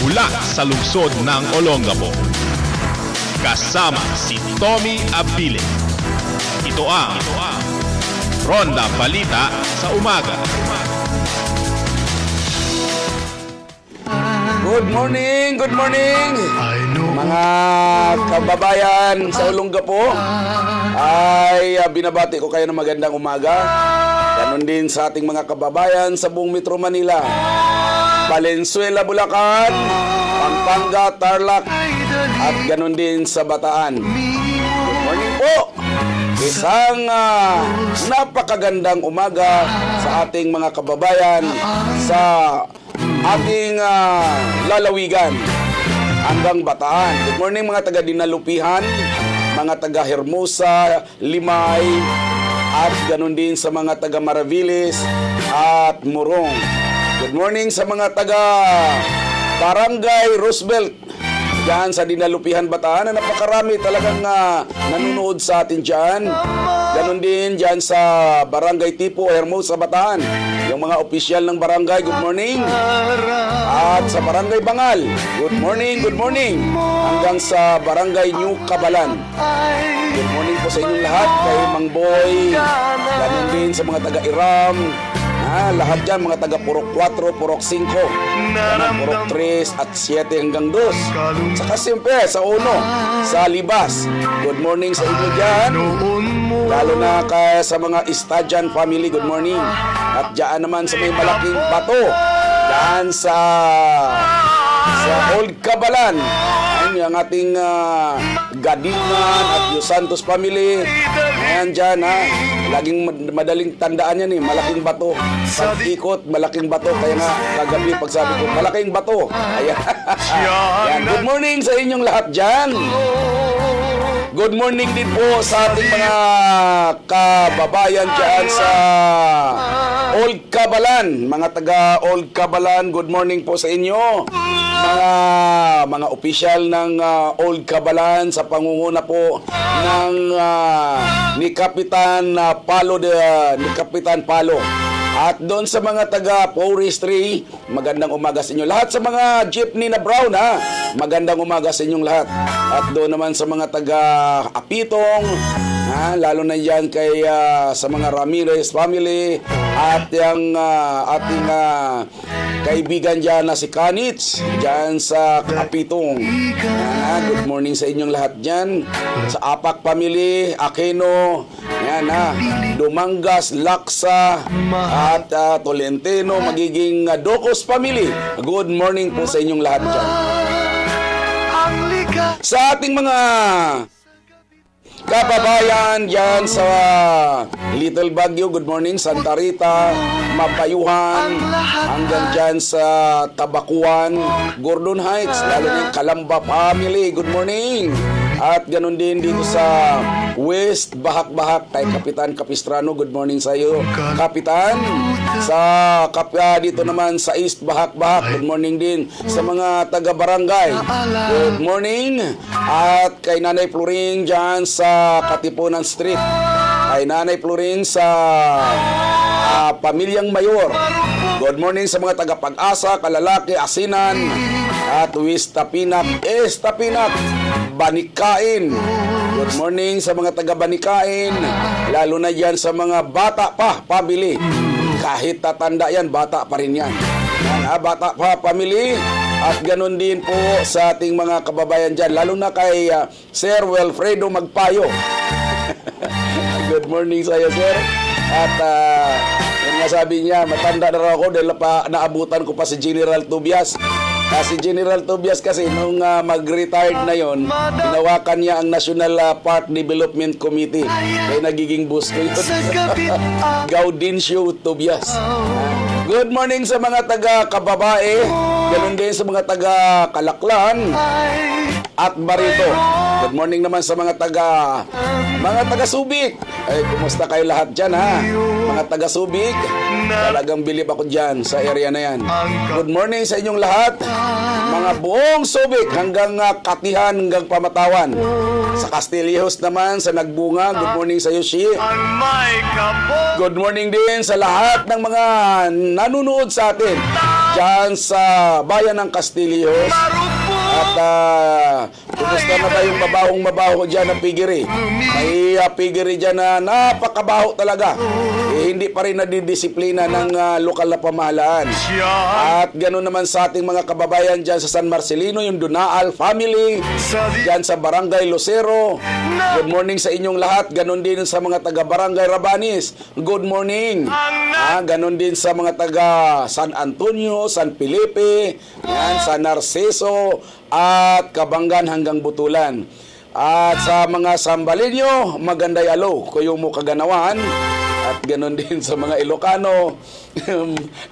mula sa lungsod ng Olongapo. Kasama si Tommy Abile. Ito ang Ronda Balita sa Umaga. Good morning, good morning mga kababayan sa Olongapo. Ay binabati ko kayo ng magandang umaga. Ganon din sa ating mga kababayan sa buong Metro Manila, Valenzuela, Bulacan, Pampanga, Tarlac, at ganon din sa Bataan. Good morning po. Isang napakagandang umaga sa ating mga kababayan sa ating lalawigan hanggang Bataan. Good morning mga taga Dinalupihan, mga taga Hermosa, Limay, at ganun din sa mga taga Maraviles at Morong. Good morning sa mga taga Barangay Roosevelt diyan sa Dinalupihan, Bataan, na napakarami talagang nanonood sa atin diyan. Ganon din diyan sa Barangay Tipo, Hermosa, Bataan. Yung mga opisyal ng barangay, good morning. At sa Barangay Bangal, good morning, good morning. Hanggang sa Barangay New Cabalan, good morning po sa inyong lahat. Kay Mang Boy, ganon din sa mga taga-Iram, lahat dyan, mga taga Purok 4, Purok 5, Purok 3 at 7 hanggang 2. Saka siyempre sa Uno, sa Libas, good morning sa inyo dyan. Lalo na sa mga Istadyan family, good morning. At dyan naman sa may malaking bato, dyan sa Old Cabalan, ang ating Gadingan at Los Santos family. Ayan dyan laging madaling tandaan yan malaking bato. Pag-ikot, malaking bato. Kaya nga kagabi pagsabi ko, malaking bato. Ayan. Ayan. Good morning sa inyong lahat dyan. Good morning din po sa ating mga kababayan dyan sa Old Cabalan. Mga taga Old Cabalan, good morning po sa inyo. Mga opisyal ng Old Cabalan sa pangunguna po ng ni Kapitan Palo. At doon sa mga taga Forestry, magandang umaga sa inyo. Lahat sa mga jeepney na brown, magandang umaga sa inyong lahat. At doon naman sa mga taga Apitong, lalo na yan kay sa mga Ramirez family at yung ating kaibigan dyan na si Kanits dyan sa Apitong. Good morning sa inyong lahat dyan. Sa Apak family, Aquino, yan Dumangas, Laksa at Tolentino, magiging Docos family. Good morning po sa inyong lahat dyan. Sa ating mga kababayan dyan sa Little Baguio, good morning. Santa Rita, Mapayuhan, hanggang dyan sa Tabakuan, Gordon Heights, lalo na Kalamba family, good morning. At ganun din dito sa West Bahak-Bahak kay Kapitan Capistrano, good morning sa iyo Kapitan. Sa dito naman sa East Bahak-Bahak, good morning din sa mga taga-barangay, good morning. At kay Nanay Floring dyan sa Katipunan Street, kay Nanay Floring sa Pamilyang Mayor, good morning sa mga taga-Pag-asa, Kalalaki, Asinan at West Tapinak, Banikain. Good morning sa mga taga-Banikain, lalo na yan sa mga bata pa family. Kahit tatanda yan, bata pa rin yan. Bata pa family. At ganun din po sa ating mga kababayan dyan, lalo na kay Sir Wilfredo Magpayo. Good morning sa iyo, sir. At yung sabi niya, matanda na raw ako dahil naabutan ko pa si General Tobias. Si General Tobias kasi nung mag-retired na yon, tinawakan niya ang National Park Development Committee. Kaya nagiging boss ko yun. Gaudencio Tobias. Good morning sa mga taga-Kababae, ganun din sa mga taga-Kalaklan at Barito. Good morning naman sa mga taga-Subic. Ay, kumusta kayo lahat dyan mga taga-Subic? Talagang bilib ako dyan sa area na yan. Good morning sa inyong lahat. Mga buong Subic hanggang Katihan, hanggang Pamatawan. Sa Castillejos naman, sa Nagbunga, good morning sa iyo, Shi. Good morning din sa lahat ng mga nanonood sa atin dyan sa bayan ng Castillos. At kumusta na ba yung mabahong-mabaho dyan na pigiri? May pigiri dyan na napakabaho talaga. Hindi pa rin nadidisiplina ng lokal na pamahalaan. At ganoon naman sa ating mga kababayan dyan sa San Marcelino, yung Dunaal family, dyan sa Barangay Lucero. Good morning sa inyong lahat. Ganon din sa mga taga Barangay Rabanis. Good morning. Ganon din sa mga taga San Antonio, San Felipe, yan, San Narciso, at Kabangan hanggang Butulan. At sa mga Sambalinyo, maganday alo, kuyo mo kaganawan. At ganon din sa mga Ilocano,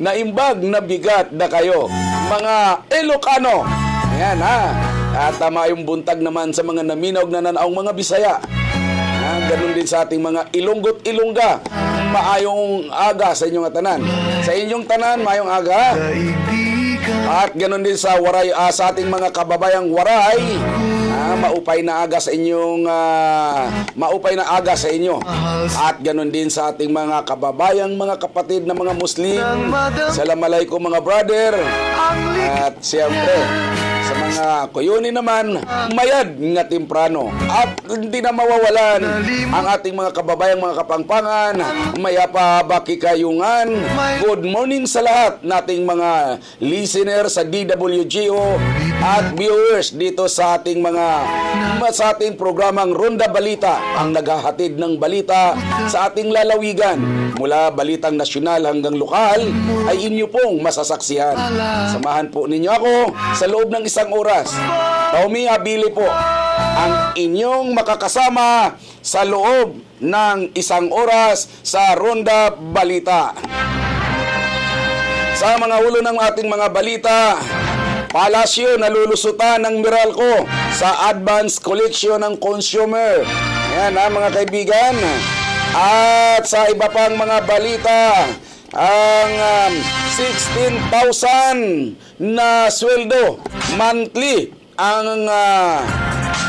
naimbag na bigat na kayo, mga Ilocano. Ayan At tama yung buntag naman sa mga naminaw na nanaong mga Bisaya. Ganon din sa ating mga Ilonggot Ilongga. Maayong aga sa inyong tanan. Sa inyong tanan, maayong aga. At ganon din sa Waray, sa ating mga kababayang Waray. Maupay na aga sa inyong maupay na aga sa inyo. At ganon din sa ating mga kababayang mga kapatid na mga Muslim. Assalamualaikum mga brother. At siyempre sa mga kuyuni naman, mayad nga temprano. At hindi na mawawalan ang ating mga kababayang mga kapangpangan, mayapa baki kayungan. Good morning sa lahat nating mga listener sa DWGO at viewers dito sa ating sa ating programang Ronda Balita, ang naghahatid ng balita sa ating lalawigan. Mula balitang nasyonal hanggang lokal ay inyo pong masasaksihan. Samahan po ninyo ako sa loob ng isang oras. Tommy Abile po ang inyong makakasama sa loob ng isang oras sa Ronda Balita. Sa mga ulo ng ating mga balita, Palasyo nalulusutan ng Meralco sa advance collection ng consumer. Ayan mga kaibigan. At sa iba pang mga balita, ang 16,000 na sweldo monthly ang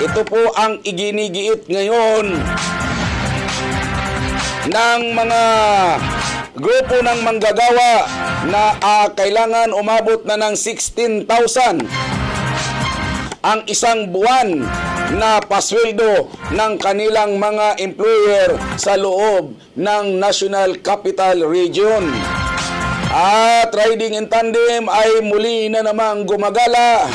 ito po ang iginigiit ngayon ng mga grupo ng manggagawa na kailangan umabot na ng 16,000 ang isang buwan na pasweldo ng kanilang mga employer sa loob ng National Capital Region. At riding in tandem ay muli na namang gumagala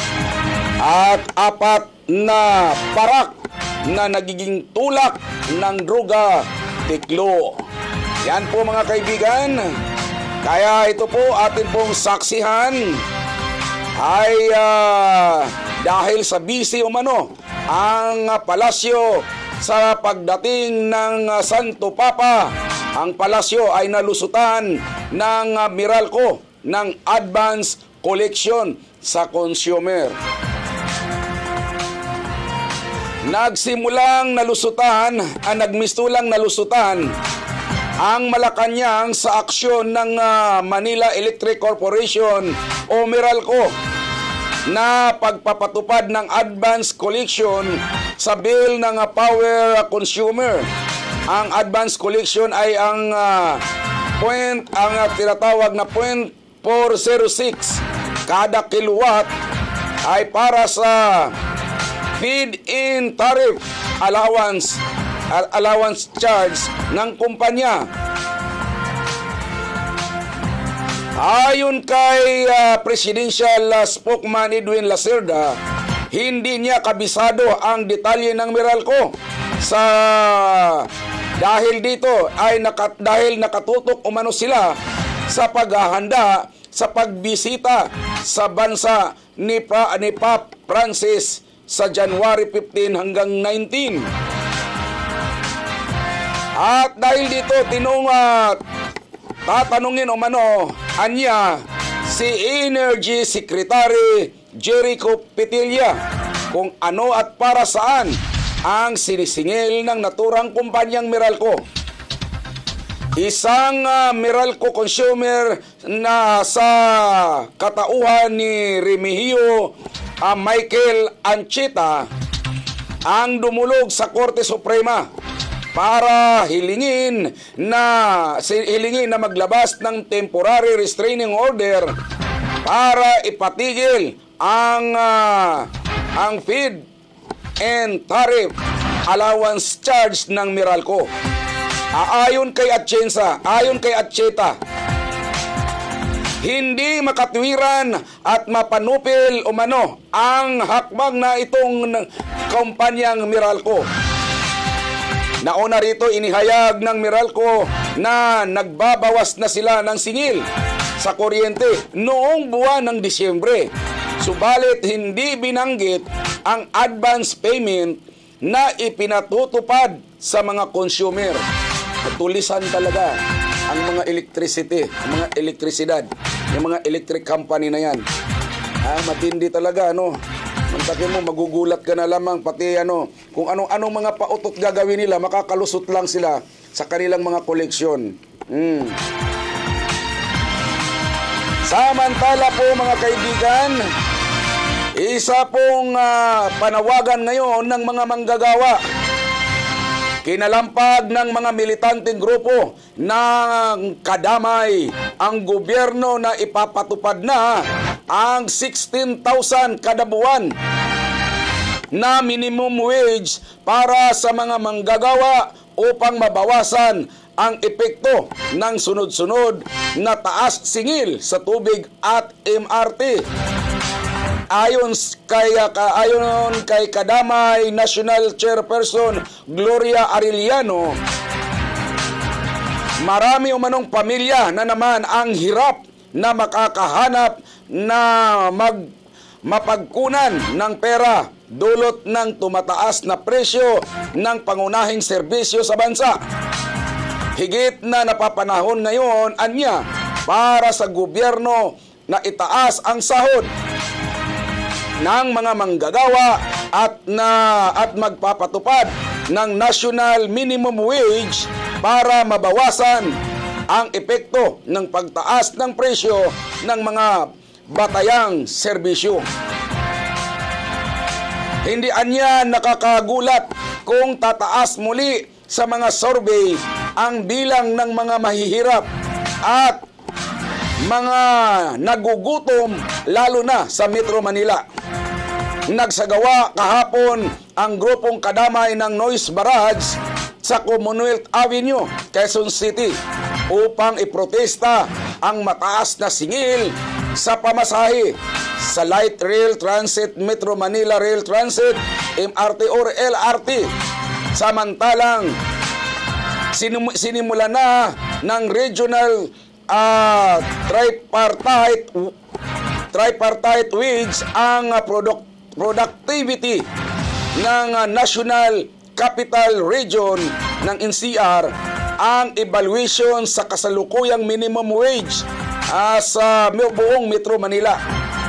at 4 na parak na nagiging tulak ng droga, tiklo. Yan po mga kaibigan. Kaya ito po atin pong saksihan ay dahil sa busy umano ang palasyo sa pagdating ng Santo Papa. Ang palasyo ay nalusutan ng Meralco ng advance collection sa consumer. Nagmistulang nalusutan ang Malacanang sa aksyon ng Manila Electric Corporation o Meralco na pagpapatupad ng advance collection sa bill ng power consumer. Ang advance collection ay ang tinatawag na 0.406 kada kilowatt ay para sa feed-in tariff allowance charge ng kumpanya. Ayon kay Presidential Spokesman Edwin Lacerda, hindi niya kabisado ang detalye ng Meralco dahil dito ay dahil nakatutok umano sila sa paghahanda sa pagbisita sa bansa ni Pope Francis sa January 15 hanggang 19. At dahil dito tatanungin umano anya si Energy Secretary Jericho Petilla kung ano at para saan ang sinisingil ng naturang kumpanyang Meralco. Isang Meralco consumer na sa katauhan ni Remigio Michael Ancheta ang dumulog sa Korte Suprema para hilingin na maglabas ng temporary restraining order para ipatigil ang feed and tariff allowance charge ng Meralco. Ayon kay Atienza, ayon kay Atieta, hindi makatwiran at mapanupil umano ang hakbang na itong kumpanyang Meralco. Nauna rito inihayag ng Meralco na nagbabawas na sila ng singil sa kuryente noong buwan ng Disyembre. Subalit hindi binanggit ang advance payment na ipinatutupad sa mga consumer. Tulisan talaga ang mga electricity, ang mga elektrisidad, yung mga electric company na yan. Matindi talaga, ano. Mantakin mo, magugulat ka na lamang, pati kung anong mga pautot gagawin nila, makakalusot lang sila sa kanilang mga koleksyon. Samantala po mga kaibigan, isa pong panawagan ngayon ng mga manggagawa. Kinalampag ng mga militanteng grupo ng kadamay ang gobyerno na ipapatupad na ang 16,000 kada buwan na minimum wage para sa mga manggagawa upang mabawasan ang epekto ng sunod-sunod na taas singil sa tubig at MRT. Ayon kay Kadamay National Chairperson Gloria Arellano, marami umanong pamilya na naman ang hirap na makakahanap na mapagkunan ng pera dulot ng tumataas na presyo ng pangunahing serbisyo sa bansa. Higit na napapanahon ngayon, anya, para sa gobyerno na itaas ang sahod ng mga manggagawa at magpapatupad ng national minimum wage para mabawasan ang epekto ng pagtaas ng presyo ng mga batayang serbisyo. Hindi anya nakakagulat kung tataas muli sa mga survey ang bilang ng mga mahihirap at mga nagugutom lalo na sa Metro Manila. Nagsagawa kahapon ang grupong kadamay ng Noise Barrage sa Commonwealth Avenue, Quezon City upang iprotesta ang mataas na singil sa pamasahe sa Light Rail Transit, Metro Manila Rail Transit, MRT or LRT. Samantalang sinimula na ng regional tripartite wage ang productivity ng National Capital Region ng NCR ang evaluation sa kasalukuyang minimum wage sa buong Metro Manila.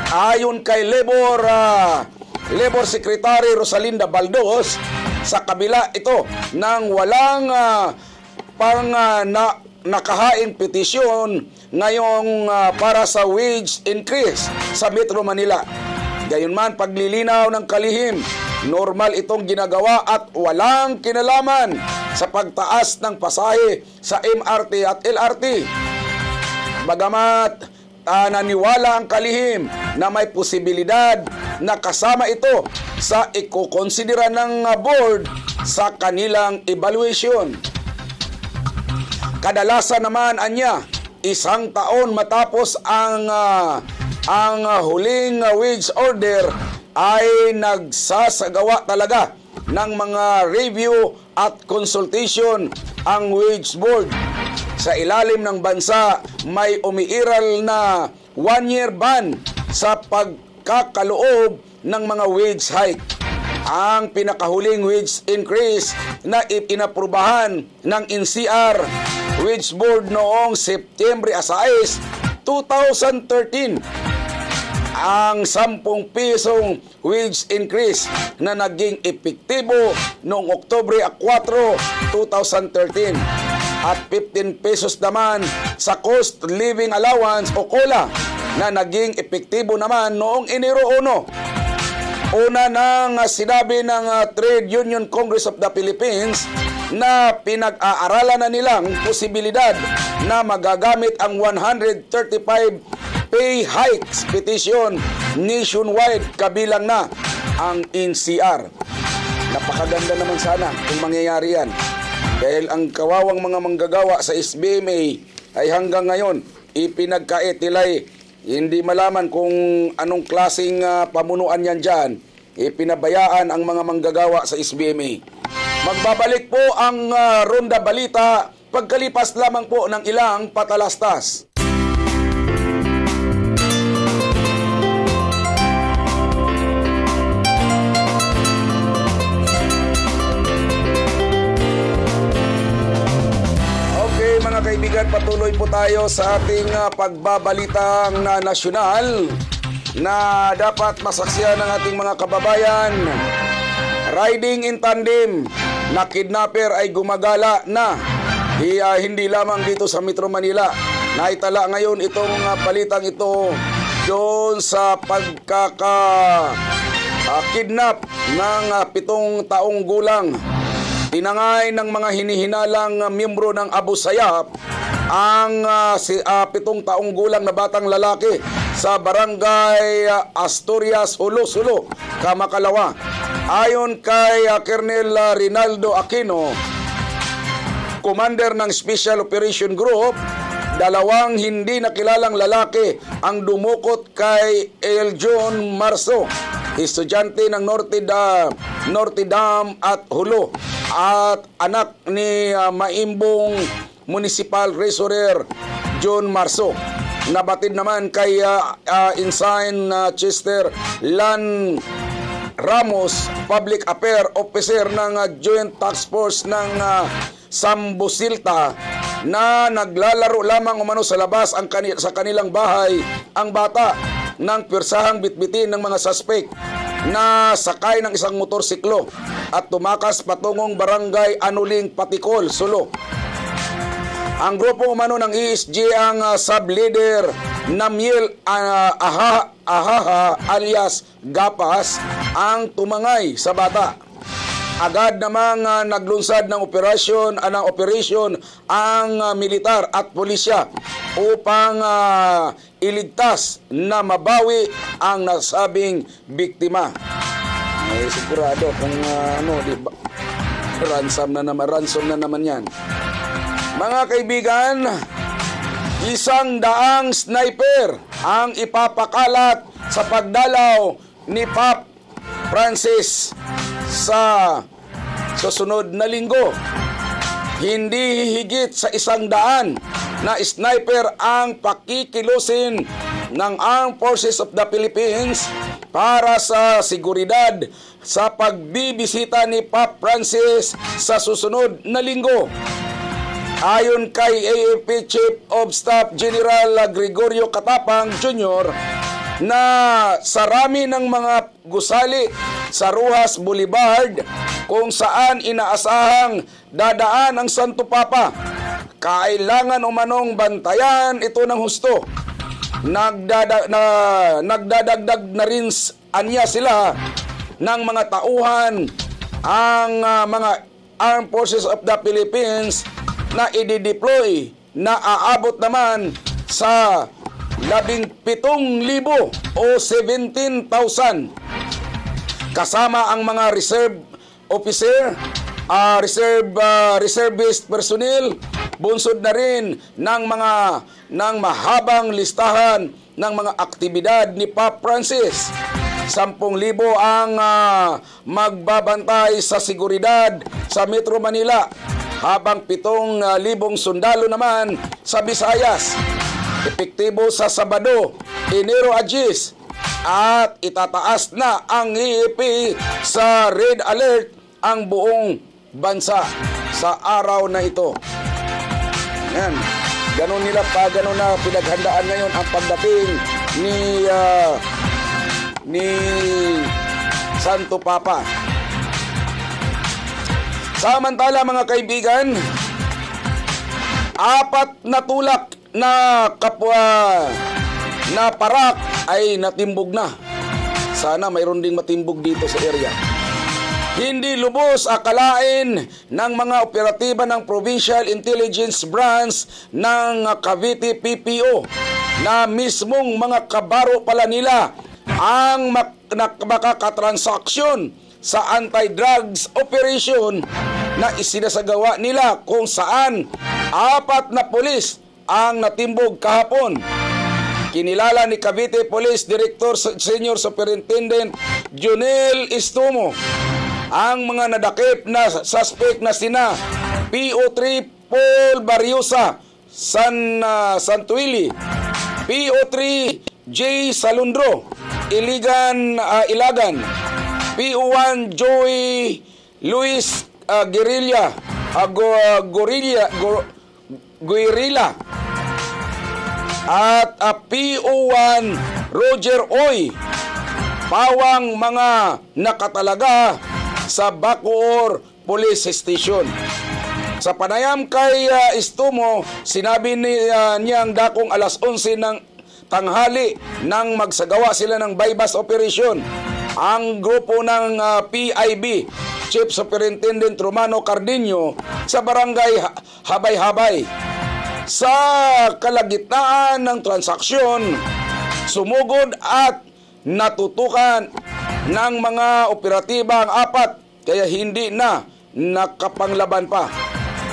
Ayon kay Labor Secretary Rosalinda Baldos, sa kabila ito ng walang nakahaing petisyon ngayong para sa wage increase sa Metro Manila. Gayunman, paglilinaw ng kalihim, normal itong ginagawa at walang kinalaman sa pagtaas ng pasahe sa MRT at LRT. Bagamat naniwala ang kalihim na may posibilidad na kasama ito sa ikokonsidera ng board sa kanilang evaluation. Kadalasan naman anya, isang taon matapos ang huling wage order ay nagsasagawa talaga ng mga review at consultation ang wage board. Sa ilalim ng bansa, may umiiral na 1-year ban sa pagkakaloob ng mga wage hike. Ang pinakahuling wage increase na inaprubahan ng NCR Wage Board noong Setyembre 6, 2013, ang 10 pisong wage increase na naging epektibo noong Oktubre 4, 2013 at 15 pesos naman sa cost living allowance o COLA na naging epektibo naman noong Enero 1. Una nang sinabi ng Trade Union Congress of the Philippines na pinag-aaralan na nilang posibilidad na magagamit ang 135 pay hikes petition nationwide kabilang na ang NCR. Napakaganda naman sana kung mangyayari yan. Dahil ang kawawang mga manggagawa sa SBMA ay hanggang ngayon ipinagkait nila'y hindi malaman kung anong klaseng pamunuan yan dyan. Ipinabayaan ang mga manggagawa sa SBMA. Magbabalik po ang Ronda Balita pagkalipas lamang po ng ilang patalastas. Mga kaibigan, patuloy po tayo sa ating pagbabalitang nasyonal na dapat masaksiyan ng ating mga kababayan. Riding in tandem na kidnapper ay gumagala na hindi lamang dito sa Metro Manila. Naitala ngayon itong balitang ito doon sa pagkaka-kidnap ng 7 taong gulang. Tinangay ng mga hinihinalang miyembro ng Abu Sayyaf ang 7 taong gulang na batang lalaki sa barangay Asturias, Hulo-Sulo, Kamakalawa. Ayon kay Colonel Rinaldo Aquino, commander ng Special Operation Group, 2 hindi nakilalang lalaki ang dumukot kay Eljon Marso, estudyante ng Norte Dam at Hulo, at anak ni Maimbong Municipal Treasurer John Marso. Nabatid naman kay Ensign Chester Lan Ramos, Public Affairs Officer ng Joint Task Force ng Sambusilta, na naglalaro lamang umano sa labas sa kanilang bahay ang bata nang pwersahang bitbitin ng mga suspect na sakay ng isang motorsiklo at tumakas patungong barangay Anuling, Patikol, Sulo. Ang grupo umano ng ESG ang sub-leader Namiel Ahaha alias Gapas ang tumangay sa bata. Agad namang naglunsad ng operasyon ang militar at pulisya upang iligtas na mabawi ang nasabing biktima. Ay sigurado kung ransom na naman yan. Mga kaibigan, 100 sniper ang ipapakalat sa pagdalaw ni Pop Francis sa susunod na linggo. Hindi higit sa 100 na sniper ang pakikilusin ng Armed Forces of the Philippines para sa seguridad sa pagbibisita ni Pop Francis sa susunod na linggo. Ayon kay AFP Chief of Staff General Gregorio Katapang Jr., na sarami ng mga gusali sa Ruhas Boulevard kung saan inaasahang dadaan ang Santo Papa, kailangan umanong bantayan ito ng husto. Nagdadagdag na rin anya sila ng mga tauhan ang mga Armed Forces of the Philippines na i-deploy na aabot naman sa 17,000 o 17,000 kasama ang mga reserve officer, reservist personnel. Bunsod na rin ng mahabang listahan ng mga aktibidad ni Pop Francis. 10,000 ang magbabantay sa seguridad sa Metro Manila, habang 7,000 sundalo naman sa Visayas. Epektibo sa Sabado, Enero 10, at itataas na ang EEP sa red alert ang buong bansa sa araw na ito. Yan. Ganun na pinaghandaan ngayon ang pagdating ni Santo Papa. Samantala mga kaibigan, 4 na tulak na kapwa na parak ay natimbog na. Sana mayroon ding matimbog dito sa area. Hindi lubos akalain ng mga operatiba ng Provincial Intelligence Branch ng Cavite PPO na mismong mga kabaro pala nila ang makakatransaksyon sa anti-drugs operation na isinasagawa nila, kung saan 4 na pulis ang natimbog kahapon. Kinilala ni Cavite Police Director Senior Superintendent Junel Istumo ang mga nadakip na suspect na sina PO3 Paul Barriosa Santuili, PO3 J Salundro Ilagan, PO1 Joey Luis Guerrilla at PO1 Roger Oy, pawang mga nakatalaga sa Bacoor Police Station. Sa panayam kay Istumo, sinabi niyang dakong alas 11 ng tanghali nang magsagawa sila ng bypass operation ang grupo ng PIB Chief Superintendent Romano Cardenio sa barangay Habay-Habay. Sa kalagitnaan ng transaksyon, sumugod at natutukan ng mga operatiba ang 4, kaya hindi na nakapanglaban pa.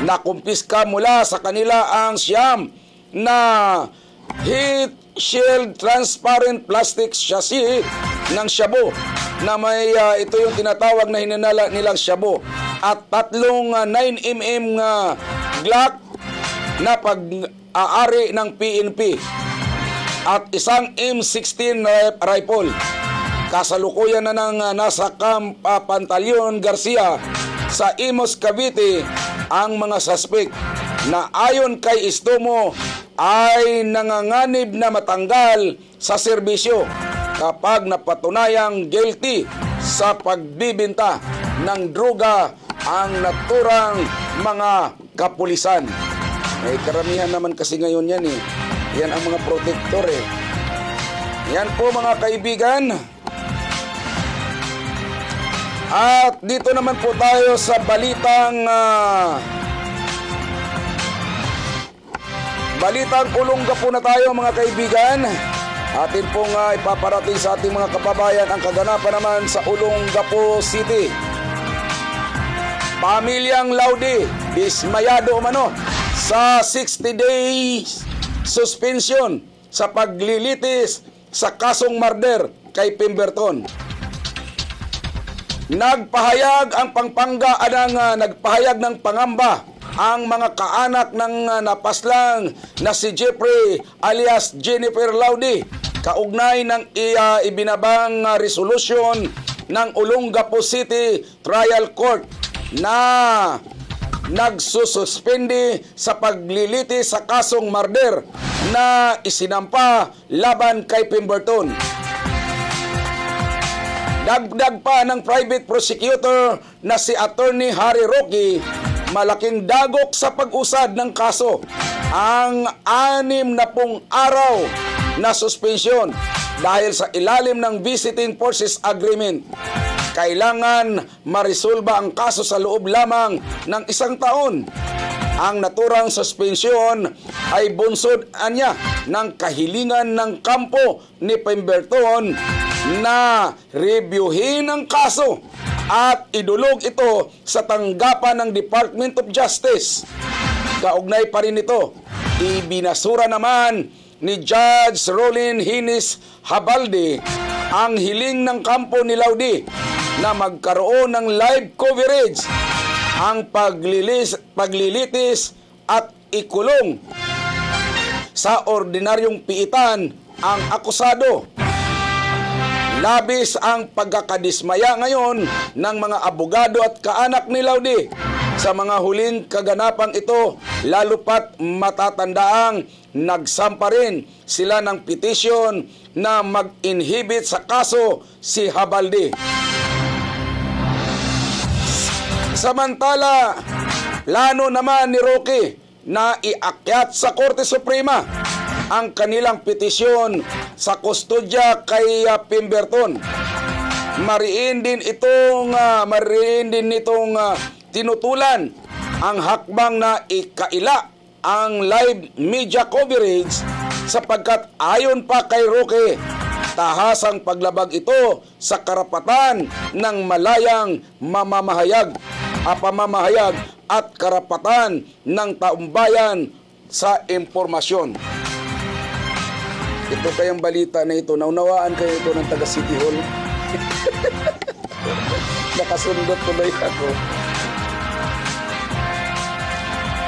Nakumpiska mula sa kanila ang siyam na heat shield transparent plastic chassis ng shabu na may ito yung tinatawag na hinanala nilang shabu, at 3 9mm Glock na pag-aari ng PNP at isang M16 rifle. Kasalukuyan na ng nasa Camp Pantaleon Garcia sa Imus, Cavite ang mga suspect na ayon kay Istumo ay nanganganib na matanggal sa serbisyo kapag napatunayang guilty sa pagbibinta ng droga ang naturang mga kapulisan. May karamihan naman kasi ngayon yan eh. Yan ang mga protector eh. Yan po mga kaibigan. At dito naman po tayo sa balitang Olongapo na tayo mga kaibigan. Atin pong ipaparating sa ating mga kababayan ang kaganapan naman sa Olongapo City. Pamilyang Laude dismayado umano sa 60 days suspension sa paglilitis sa kasong murder kay Pemberton. Nagpahayag ng pangamba ang mga kaanak ng napaslang na si Jeffrey alias Jennifer Laude kaugnay ng ibinabang resolution ng Olongapo City Trial Court na nagsususpende sa paglilitis sa kasong murder na isinampa laban kay Pemberton. Dagdag pa ng private prosecutor na si Attorney Harry Roque, malaking dagok sa pag-usad ng kaso ang 60 araw na suspensyon dahil sa ilalim ng Visiting Forces Agreement. Kailangan marisolba ang kaso sa loob lamang ng 1 taon. Ang naturang suspensyon ay bunsod anya ng kahilingan ng kampo ni Pemberton na reviewin ang kaso at idulog ito sa tanggapan ng Department of Justice. Kaugnay pa rin ito, ibinasura naman ni Judge Rolin Hines Habalde ang hiling ng kampo ni Laude na magkaroon ng live coverage ang paglilitis at ikulong sa ordinaryong piitan ang akusado. Labis ang pagkakadismaya ngayon ng mga abogado at kaanak ni Laude sa mga huling kaganapang ito, lalo pat matatandaang nagsampa rin sila ng petisyon na mag-inhibit sa kaso si Habalde. Samantala, plano naman ni Roque na iakyat sa Korte Suprema ang kanilang petisyon sa kustodya kay Pemberton. Mariin din nitong tinutulan ang hakbang na ikaila ang live media coverage sapagkat ayon pa kay Roque, tahasang paglabag ito sa karapatan ng malayang pamamahayag at karapatan ng taumbayan sa impormasyon. Ito kayang balita na ito, naunawaan kayo ito ng taga City Hall. Nakasundot tuloy ako.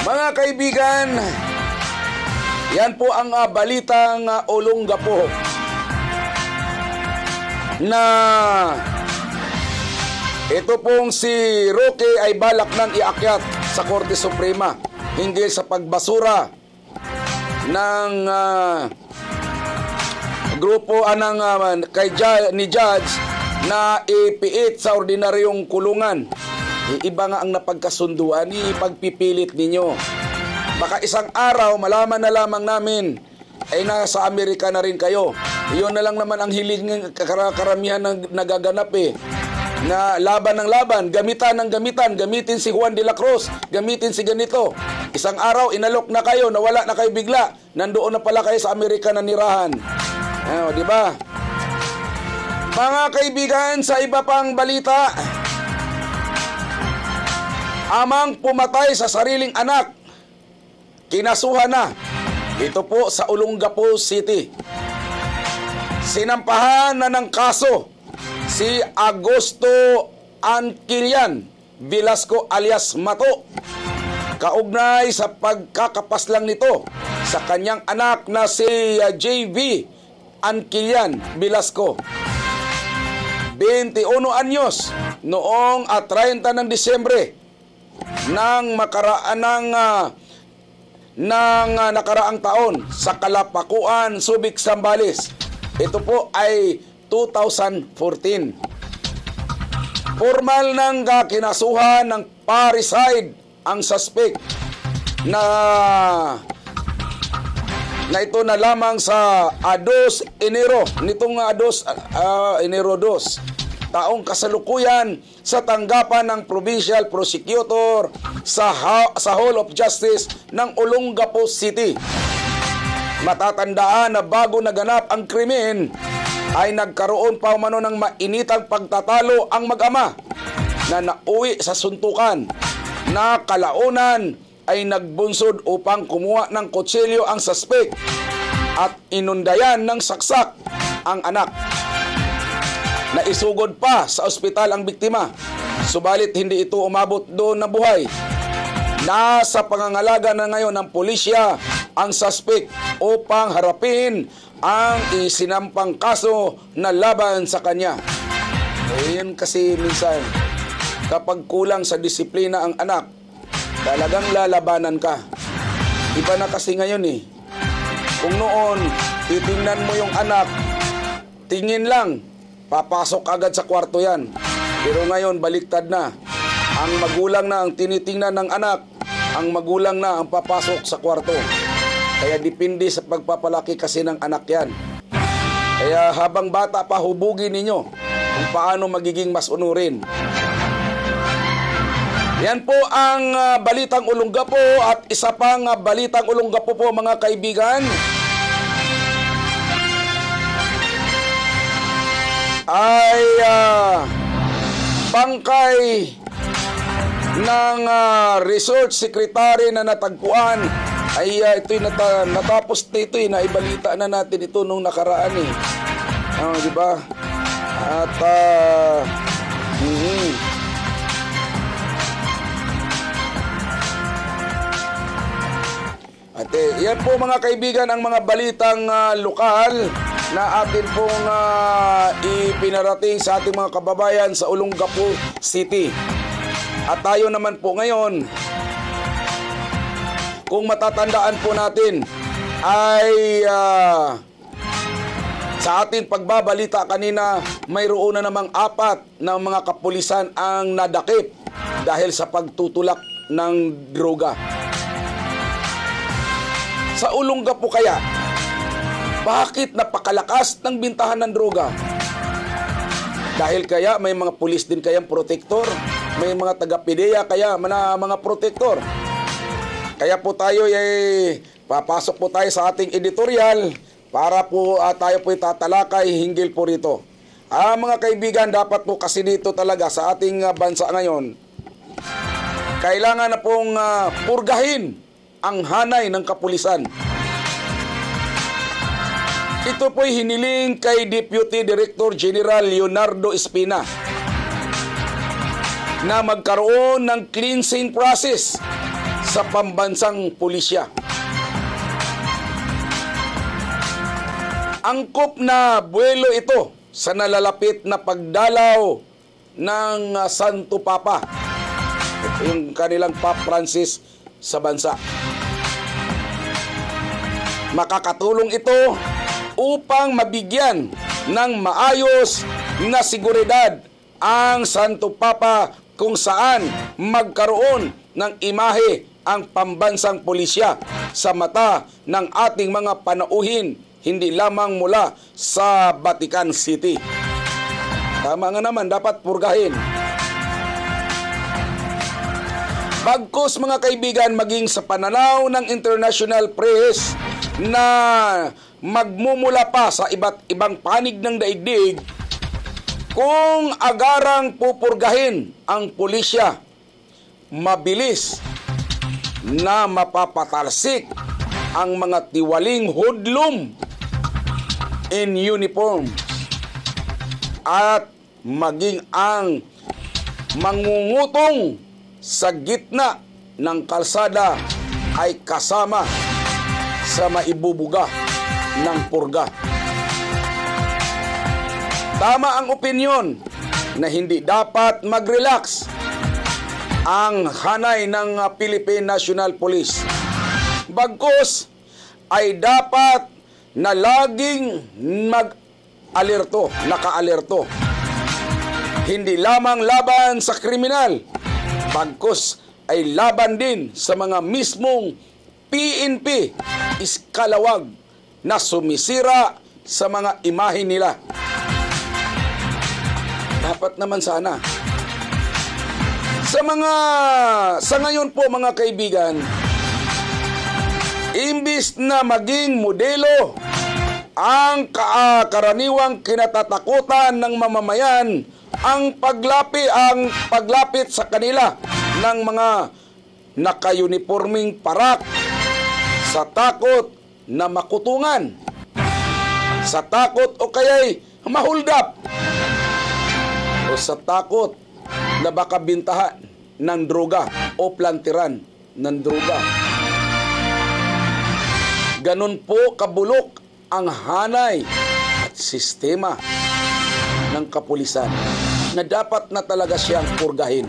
Mga kaibigan, yan po ang balitang Olongapo na ito pong si Roque ay balak nang iakyat sa Korte Suprema hinggil sa pagbasura ng grupo ni Judge na ipiit sa ordinaryong kulungan. Iba nga ang napagkasunduan, ipagpipilit ninyo. Baka isang araw, malaman na lamang namin, ay nasa Amerika na rin kayo. Iyon na lang naman ang hiling ng karamihan ng nagaganap na laban ng laban, gamitan ng gamitan, gamitin si Juan de la Cruz, gamitin si ganito. Isang araw, inalok na kayo, nawala na kayo bigla, nandoon na pala kayo sa Amerika na nirahan. Di ba? Mga kaibigan, sa iba pang balita, amang pumatay sa sariling anak, kinasuhan na. Ito po sa Olongapo City. Sinampahan na ng kaso si Augusto Ankilian Velasco alias Mato, kaugnay sa pagkakapaslang nito sa kanyang anak na si JV Ankilian Velasco, 21 anyos, noong 30 ng Disyembre ng nakaraang taon sa Kalapakuan, Subic, Zambales. Ito po ay 2014. Formal nang kinasuhan ng parricide ang suspect na ito na lamang sa 2 Enero nitong Enero 2, taong kasalukuyan sa tanggapan ng Provincial Prosecutor sa Hall of Justice ng Olongapo City. Matatandaan na bago naganap ang krimen ay nagkaroon pa umano ng mainitang pagtatalo ang mag-ama na nauwi sa suntukan, na kalaunan ay nagbunsod upang kumuha ng kutsilyo ang suspect at inundayan ng saksak ang anak. Naisugod pa sa ospital ang biktima, subalit hindi ito umabot doon na buhay. Nasa pangangalaga na ngayon ng pulisya ang suspect upang harapin ang isinampang kaso na laban sa kanya. Ayun kasi minsan, kapag kulang sa disiplina ang anak, talagang lalabanan ka. Iba na kasi ngayon Kung noon, titingnan mo yung anak, tingin lang, papasok agad sa kwarto yan. Pero ngayon, baliktad na. Ang magulang na ang tinitingnan ng anak, ang magulang na ang papasok sa kwarto. Kaya depende sa pagpapalaki kasi ng anak yan. Kaya habang bata pa, hubugin ninyo kung paano magiging mas unurin. Yan po ang balitang Olongapo, at isa pang balitang Olongapo po mga kaibigan ay bangkay ng resort secretary na natagpuan. Ay ito'y natapos ito naibalita na natin ito nung nakaraan di ba? At At yan po mga kaibigan ang mga balitang lokal na atin pong ipinarating sa ating mga kababayan sa Olongapo City. At tayo naman po ngayon, kung matatandaan po natin, ay sa ating pagbabalita kanina, mayroon na namang 4 na mga kapulisan ang nadakip dahil sa pagtutulak ng droga. Sa Olongapo kaya, bakit napakalakas ng bintahan ng droga? Dahil kaya may mga pulis din kayang protektor, may mga taga-PDEA kaya mga protektor. Kaya po tayo ay papasok po tayo sa ating editorial para po tayo po tatalakay hinggil po rito. Mga kaibigan, dapat po kasi dito talaga sa ating bansa ngayon, kailangan na pong purgahin ang hanay ng kapulisan. Ito po'y hiniling kay Deputy Director General Leonardo Espina na magkaroon ng cleansing process sa pambansang pulisya. Angkop na buwelo ito sa nalalapit na pagdalaw ng Santo Papa, yung kanilang Pope Francis sa bansa. Makakatulong ito upang mabigyan ng maayos na seguridad ang Santo Papa kung saan magkaroon ng imahe ang pambansang pulisya sa mata ng ating mga panauhin, hindi lamang mula sa Vatican City. Tama nga naman, dapat purgahin. Bagkus mga kaibigan, maging sa pananaw ng international press na magmumula pa sa iba't ibang panig ng daigdig, kung agarang pupurgahin ang pulisya, mabilis na mapapatalsik ang mga tiwaling hoodlum in uniform at maging ang mangungutong sa gitna ng kalsada ay kasama sa maibubuga ng purga. Tama ang opinyon na hindi dapat mag-relax ang hanay ng Philippine National Police. Bagkus ay dapat na laging mag-alerto, naka-alerto. Hindi lamang laban sa kriminal, bagkus ay laban din sa mga mismong PNP, iskalawag na sumisira sa mga imahe nila. Dapat naman sana. Sa ngayon po mga kaibigan, imbis na maging modelo ang karaniwang kinatatakutan ng mamamayan, ang paglapit sa kanila ng mga naka-uniforming parak sa takot na makutungan, sa takot o kaya'y mahuldap, o sa takot na baka bintahan ng droga o plantiran ng droga. Ganun po kabulok ang hanay at sistema ng kapulisan na dapat na talaga siyang purgahin.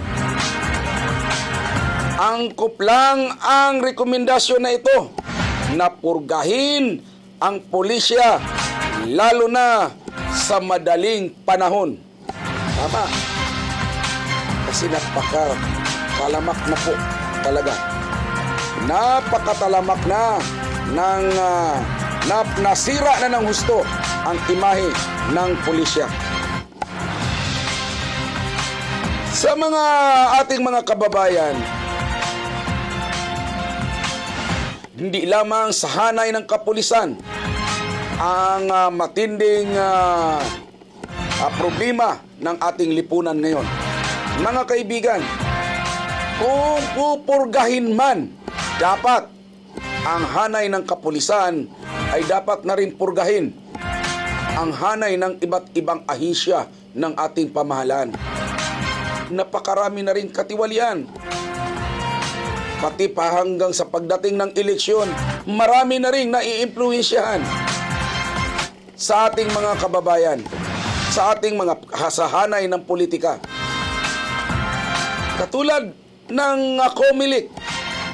Angkop lang ang rekomendasyon na ito na purgahin ang pulisya lalo na sa madaling panahon. Tama. Kasi napakatalamak na po talaga. Napakatalamak na ng nasira na ng husto ang imahe ng pulisya. Sa mga ating mga kababayan, hindi lamang sa hanay ng kapulisan ang matinding problema ng ating lipunan ngayon. Mga kaibigan, kung pupurgahin man, dapat ang hanay ng kapulisan ay dapat na rin purgahin ang hanay ng iba't ibang ahisya ng ating pamahalaan. Napakarami na rin katiwalian. Pati pa hanggang sa pagdating ng eleksyon, marami na rin naiimpluwensyahan sa ating mga kababayan, sa ating mga hasahanay ng politika. Katulad ng COMELEC,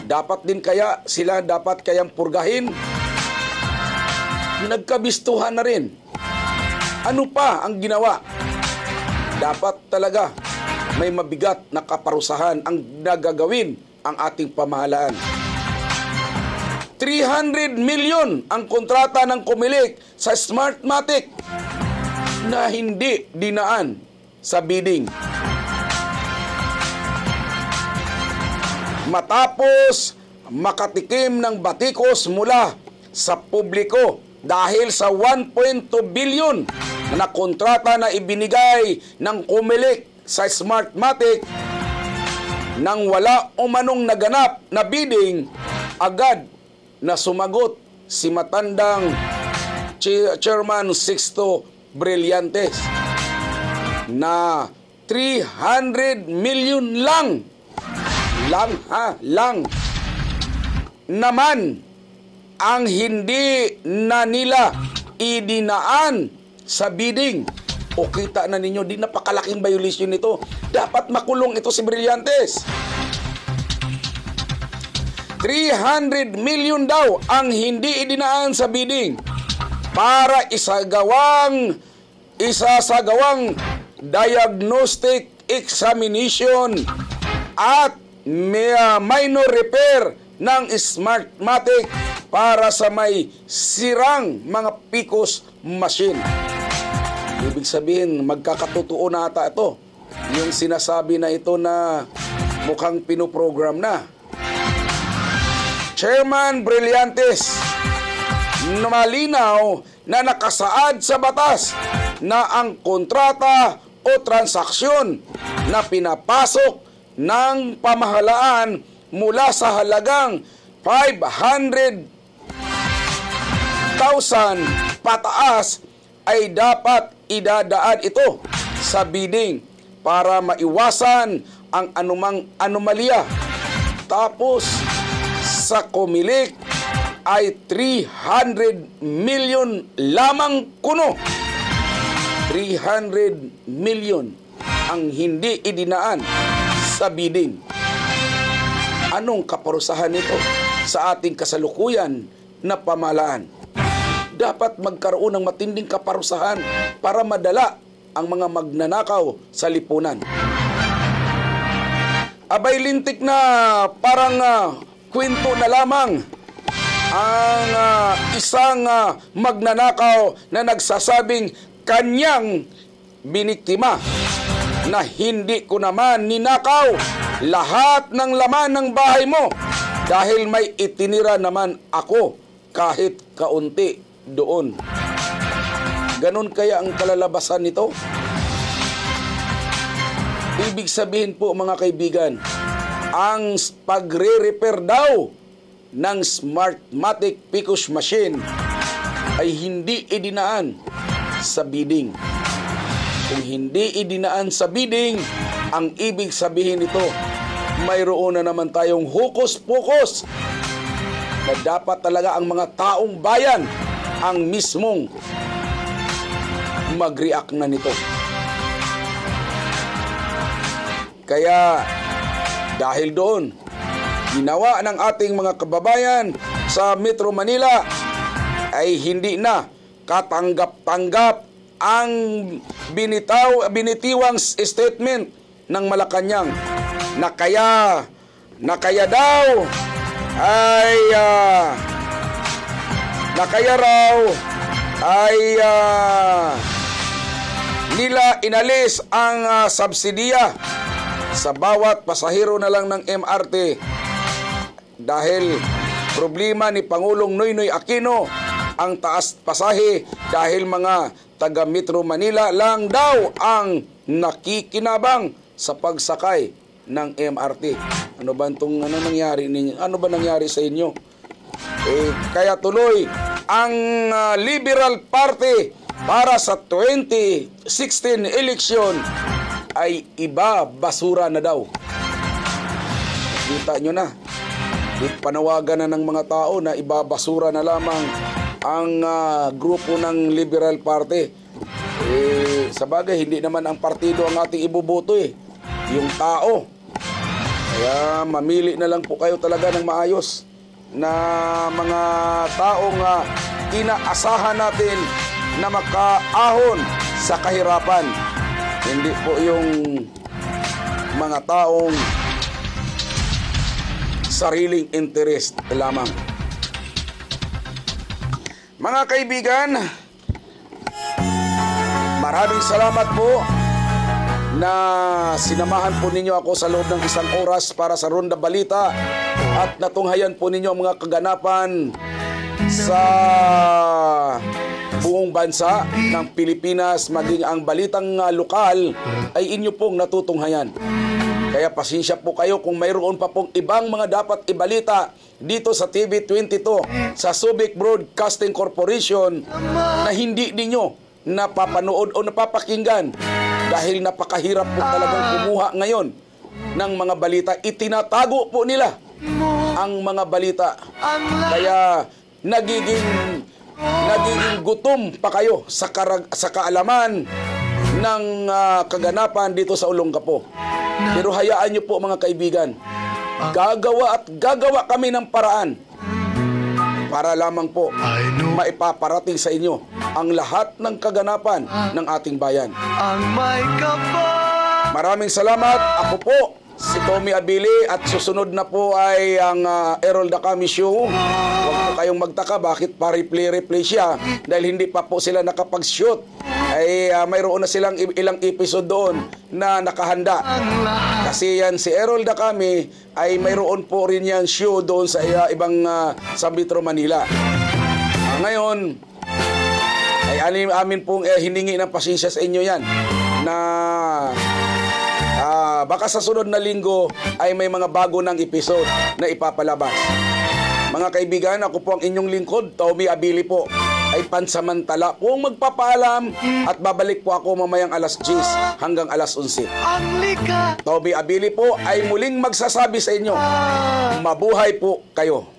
dapat din kaya sila kayang purgahin? Nagkabistuhan na rin. Ano pa ang ginawa? Dapat talaga may mabigat na kaparusahan ang nagagawin ang ating pamahalaan. 300 million ang kontrata ng COMELEC sa Smartmatic na hindi dinaan sa bidding. Matapos makatikim ng batikos mula sa publiko dahil sa 1.2 billion na kontrata na ibinigay ng Comelec sa Smartmatic nang wala umanong naganap na bidding, agad na sumagot si matandang Chairman Sixto Brillantes na 300 million lang naman ang hindi na nila idinaan sa bidding. O kita na ninyo, di napakalaking violation nito. Dapat makulong ito si Brillantes. 300 million daw ang hindi idinaan sa bidding para isasagawang diagnostic examination at minor repair ng Smartmatic para sa may sirang mga PICOS machine. Ibig sabihin, magkakatotoo na ata ito. Yung sinasabi na ito na mukhang pinoprogram na. Chairman Brillantes, malinaw na nakasaad sa batas na ang kontrata o transaksyon na pinapasok ng pamahalaan mula sa halagang 500,000 pataas ay dapat idadaan ito sa bidding para maiwasan ang anumang anomalya. Tapos sa Comelec ay 300 million lamang kuno. 300 million ang hindi idinaan sa bidding. Anong kaparusahan nito sa ating kasalukuyan na pamahalaan? Dapat magkaroon ng matinding kaparusahan para madala ang mga magnanakaw sa lipunan. Abay, lintik na parang kwento na lamang ang isang magnanakaw na nagsasabing kanyang biniktima na hindi ko naman ninakaw lahat ng laman ng bahay mo dahil may itinira naman ako kahit kaunti doon. Ganon kaya ang kalalabasan nito? Ibig sabihin po mga kaibigan, ang pagre-repair daw ng Smartmatic PICOS machine ay hindi idinaan sa bidding. Kung hindi idinaan sa bidding, ang ibig sabihin nito, mayroon na naman tayong hokus-pokus na dapat talaga ang mga taong bayan ang mismong mag-react na nito. Kaya dahil doon, ginawa ng ating mga kababayan sa Metro Manila ay hindi na katanggap-tanggap ang binitiwang statement ng Malacanang na kaya daw ay nila inalis ang subsidiya sa bawat pasahero na lang ng MRT dahil problema ni Pangulong Noynoy Aquino ang taas pasahe dahil mga taga Metro Manila lang daw ang nakikinabang sa pagsakay ng MRT. Ano ba nangyari ninyo? Ano ba nangyari sa inyo? Kaya tuloy ang Liberal Party para sa 2016 election ay iba basura na daw. Kita nyo na. Panawagan na ng mga tao na ibabasura na lamang ang grupo ng Liberal Party. Sa bagay, hindi naman ang partido ang ating iboboto yung tao. Kaya mamili na lang po kayo talaga ng maayos na mga taong inaasahan natin na makaahon sa kahirapan. Hindi po yung mga taong sariling interest lamang. Mga kaibigan, maraming salamat po. na sinamahan po ninyo ako sa loob ng isang oras para sa Ronda Balita at natunghayan po ninyo ang mga kaganapan sa buong bansa ng Pilipinas, maging ang balitang lokal ay inyo pong natutunghayan. Kaya pasensya po kayo kung mayroon pa pong ibang mga dapat ibalita dito sa TV22, sa Subic Broadcasting Corporation na hindi ninyo napapanood o napapakinggan dahil napakahirap po talagang kumuha ngayon ng mga balita. Itinatago po nila ang mga balita. Kaya nagiging gutom pa kayo sa kaalaman ng kaganapan dito sa Olongapo. Pero hayaan niyo po mga kaibigan, gagawa kami ng paraan para lamang po maipaparating sa inyo ang lahat ng kaganapan ng ating bayan. Maraming salamat. Ako po si Tommy Abili at susunod na po ay ang Errol Dacami Show. Huwag po kayong magtaka bakit pa replay siya dahil hindi pa po sila nakapag-shoot. Ay mayroon na silang ilang episode doon na nakahanda. Kasi yan si Errol Dacami ay mayroon po rin yan show doon sa ibang sa Metro Manila. Ngayon ay amin pong hiningi ng pasensya sa inyo yan na baka sa sunod na linggo ay may mga bago ng episode na ipapalabas. Mga kaibigan, ako po ang inyong lingkod, Tommy Abili po, ay pansamantala pong magpapaalam at babalik po ako mamayang alas 10 hanggang alas 11. Tommy Abili po ay muling magsasabi sa inyo, mabuhay po kayo.